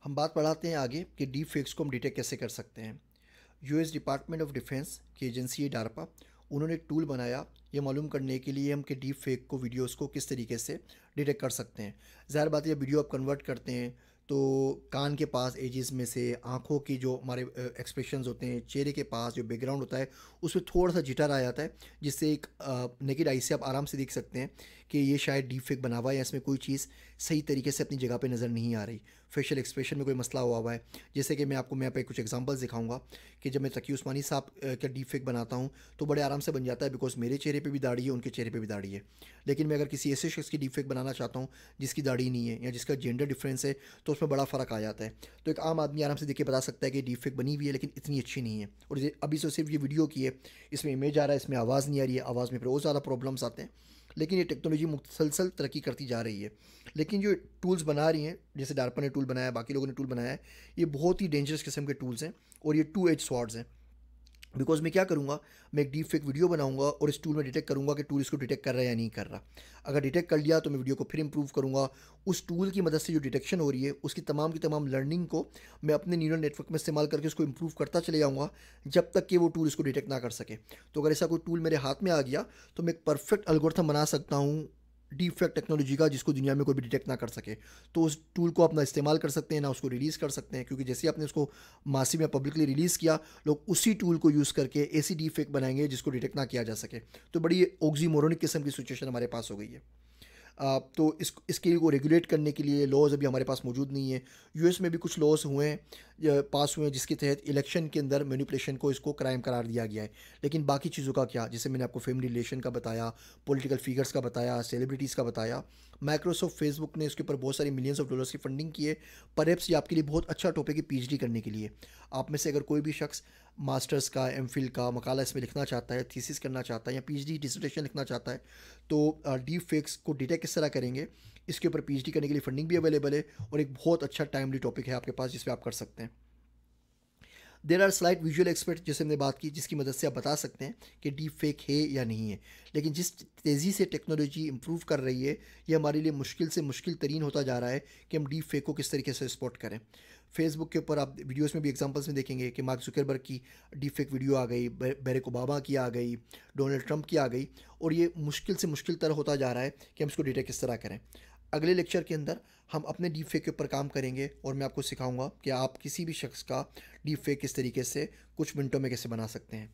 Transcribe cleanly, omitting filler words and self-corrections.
हम बात बढ़ाते हैं आगे कि डीप फेक्स को हम डिटेक्ट कैसे कर सकते हैं। यूएस डिपार्टमेंट ऑफ डिफेंस की एजेंसी है डारपा, उन्होंने एक टूल बनाया ये मालूम करने के लिए हम कि डीप फेक को वीडियोस को किस तरीके से डिटेक्ट कर सकते हैं। ज़ाहिर बात है जब वीडियो आप कन्वर्ट करते हैं तो कान के पास एजेस में से आँखों की जो हमारे एक्सप्रेशंस होते हैं, चेहरे के पास जो बैकग्राउंड होता है उसमें थोड़ा सा जिटर आ जाता है, जिससे एक नेकेड आई से आप आराम से देख सकते हैं कि ये शायद डीप फेक बना हुआ है या इसमें कोई चीज़ सही तरीके से अपनी जगह पे नज़र नहीं आ रही। फेशियल एक्सप्रेशन में कोई मसला हुआ है। जैसे कि मैं आपको यहाँ पे कुछ एग्जांपल्स दिखाऊंगा कि जब मैं तकी उस्मानी साहब का डीप फेक बनाता हूँ तो बड़े आराम से बन जाता है, बिकॉज मेरे चेहरे पे भी दाढ़ी है, उनके चेहरे पे भी दाढ़ी है। लेकिन मैं अगर किसी ऐसे शख्स की डीप फेक बनाना चाहता हूँ जिसकी दाढ़ी नहीं है या जिसका जेंडर डिफरेंस है तो उसमें बड़ा फ़र्क आ जाता है। तो एक आम आदमी आराम से देख के बता सकता है कि डीप फेक बनी हुई है लेकिन इतनी अच्छी नहीं है। और ये अभी से सिर्फ ये वीडियो की है, इसमें इमेज आ रहा है, इसमें आवाज़ नहीं आ रही है, आवाज़ में फिर बहुत ज़्यादा प्रॉब्लम्स आते हैं। लेकिन ये टेक्नोलॉजी मुसलसल तरक्की करती जा रही है। लेकिन जो टूल्स बना रही हैं, जैसे डार्पा ने टूल बनाया है, बाकी लोगों ने टूल बनाया है, ये बहुत ही डेंजरस किस्म के टूल्स हैं और ये टू एज स्वॉर्ड्स हैं। बिकॉज मैं क्या करूँगा, मैं एक डीप फेक वीडियो बनाऊंगा और इस टूल में डिटेक्ट करूँगा कि टूल इसको डिटेक्ट कर रहा है या नहीं कर रहा। अगर डिटेक्ट कर लिया तो मैं वीडियो को फिर इंप्रूव करूँगा। उस टूल की मदद से जो डिटेक्शन हो रही है उसकी तमाम की तमाम लर्निंग को मैं अपने न्यूरल नेटवर्क में इस्तेमाल करके उसको इंप्रूव करता चले जाऊँगा जब तक कि वो टूल इसको डिटेक्ट ना कर सके। तो अगर ऐसा कोई टूल मेरे हाथ में आ गया तो मैं एक परफेक्ट एल्गोरिथम बना सकता हूँ डीप फेक टेक्नोलॉजी का, जिसको दुनिया में कोई भी डिटेक्ट ना कर सके। तो उस टूल को आप ना इस्तेमाल कर सकते हैं ना उसको रिलीज़ कर सकते हैं, क्योंकि जैसे आपने उसको मासी में पब्लिकली रिलीज़ किया, लोग उसी टूल को यूज़ करके ऐसी डीप फेक बनाएंगे जिसको डिटेक्ट ना किया जा सके। तो बड़ी ऑक्सीमोरोनिक किस्म की सिचुएशन हमारे पास हो गई है। तो इसके को रेगुलेट करने के लिए लॉज अभी हमारे पास मौजूद नहीं है। यूएस में भी कुछ लॉज हुए हैं, पास हुए हैं, जिसके तहत इलेक्शन के अंदर मैनिपुलेशन को इसको क्राइम करार दिया गया है। लेकिन बाकी चीज़ों का क्या, जैसे मैंने आपको फैमिली रिलेशन का बताया, पॉलिटिकल फिगर्स का बताया, सेलिब्रिटीज़ का बताया, माइक्रोसॉफ्ट फेसबुक ने इसके ऊपर बहुत सारी मिलियंस ऑफ डॉलर्स की फंडिंग की है। परहैप्स ये आपके लिए बहुत अच्छा टॉपिक है पीएचडी करने के लिए। आप में से अगर कोई भी शख्स मास्टर्स का, एमफिल का मकाला इसमें लिखना चाहता है, थीसिस करना चाहता है या पीएचडी डिसर्टेशन लिखना चाहता है, तो डीप फेक्स को डिटेक्ट किस तरह करेंगे, इसके ऊपर पीएचडी करने के लिए फंडिंग भी अवेलेबल है और एक बहुत अच्छा टाइमली टॉपिक है आपके पास जिस पे आप कर सकते हैं। There are slide visual expert जैसे हमने बात की, जिसकी मदद से आप बता सकते हैं कि डीप फेक है या नहीं है। लेकिन जिस तेज़ी से टेक्नोलॉजी इंप्रूव कर रही है, ये हमारे लिए मुश्किल से मुश्किल तरीन होता जा रहा है कि हम डीप फेक को किस तरीके से स्पॉट करें। फेसबुक के ऊपर आप वीडियोस में भी एग्जांपल्स में देखेंगे कि मार्क जुकरबर्ग की डीप फेक वीडियो आ गई, बैरक ओबामा की आ गई, डोनाल्ड ट्रंप की आ गई, और ये मुश्किल से मुश्किल तरह होता जा रहा है कि हम इसको डिटेक्ट किस तरह करें। अगले लेक्चर के अंदर हम अपने डीप फेक के ऊपर काम करेंगे और मैं आपको सिखाऊंगा कि आप किसी भी शख्स का डीप फेक किस तरीके से कुछ मिनटों में कैसे बना सकते हैं।